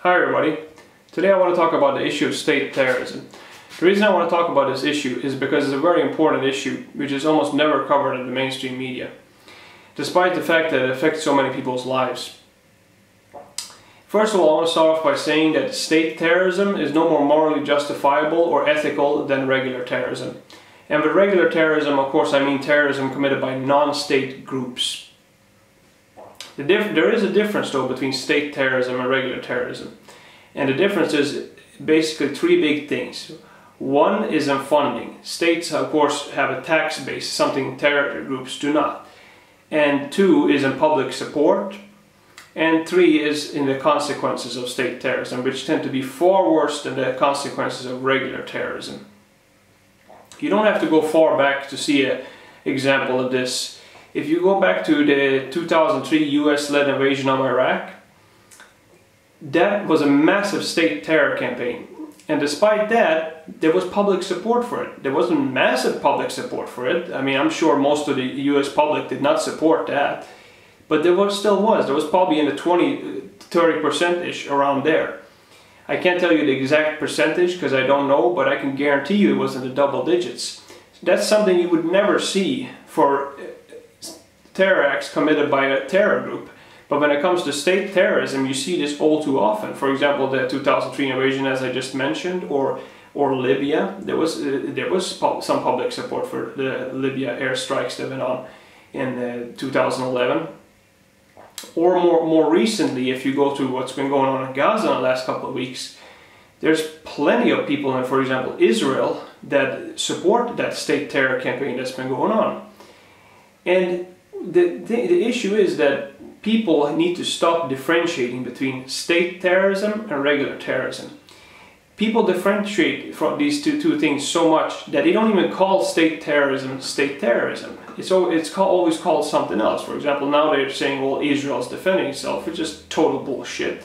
Hi everybody. Today I want to talk about the issue of state terrorism. The reason I want to talk about this issue is because it's a very important issue which is almost never covered in the mainstream media, despite the fact that it affects so many people's lives. First of all, I want to start off by saying that state terrorism is no more morally justifiable or ethical than regular terrorism. And with regular terrorism, of course, I mean terrorism committed by non-state groups. There is a difference though between state terrorism and regular terrorism. And the difference is basically three big things. One is in funding. States, of course, have a tax base, something terror groups do not. And two is in public support. And three is in the consequences of state terrorism, which tend to be far worse than the consequences of regular terrorism. You don't have to go far back to see an example of this. If you go back to the 2003 US-led invasion of Iraq, that was a massive state terror campaign. And despite that, there was public support for it. There wasn't massive public support for it. I mean, I'm sure most of the US public did not support that. But there still was. There was probably in the 20–30%-ish around there. I can't tell you the exact percentage because I don't know, but I can guarantee you it was in the double digits. That's something you would never see for terror acts committed by a terror group. But when it comes to state terrorism, you see this all too often. For example, the 2003 invasion, as I just mentioned, or Libya. There was some public support for the Libya airstrikes that went on in 2011. Or more recently, if you go to what's been going on in Gaza in the last couple of weeks, there's plenty of people in, for example, Israel, that support that state terror campaign that's been going on. And the issue is that people need to stop differentiating between state terrorism and regular terrorism. People differentiate from these two things so much that they don't even call state terrorism state terrorism. It's always called something else. For example, now they're saying, well, Israel's defending itself, which is total bullshit.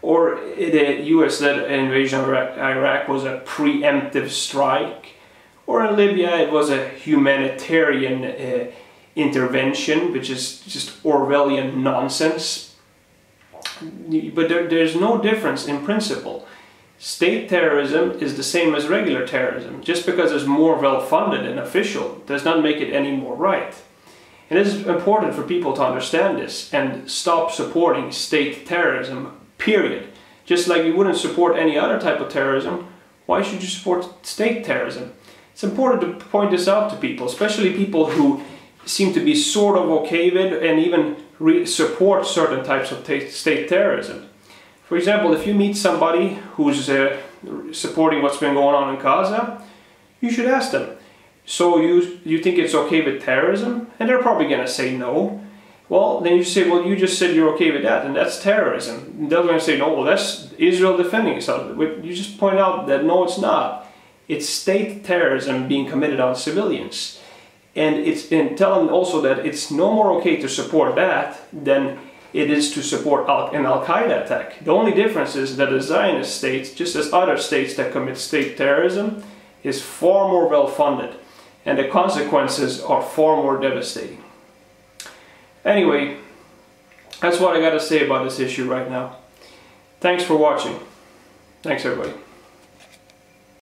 Or the US-led invasion of Iraq was a preemptive strike. Or in Libya it was a humanitarian intervention, which is just Orwellian nonsense. But there's no difference in principle. State terrorism is the same as regular terrorism. Just because it's more well-funded and official does not make it any more right. And it is important for people to understand this and stop supporting state terrorism, period. Just like you wouldn't support any other type of terrorism, why should you support state terrorism? It's important to point this out to people, especially people who seem to be sort of okay with and even support certain types of state terrorism. For example, if you meet somebody who's supporting what's been going on in Gaza, you should ask them, so you think it's okay with terrorism? And they're probably going to say no. Well, then you say, well, you just said you're okay with that, and that's terrorism. And they're going to say, no, well, that's Israel defending itself. You just point out that no, it's not. It's state terrorism being committed on civilians. And tell them also that it's no more okay to support that than it is to support an Al-Qaeda attack. The only difference is that the Zionist state, just as other states that commit state terrorism, is far more well-funded, and the consequences are far more devastating. Anyway, that's what I got to say about this issue right now. Thanks for watching. Thanks everybody.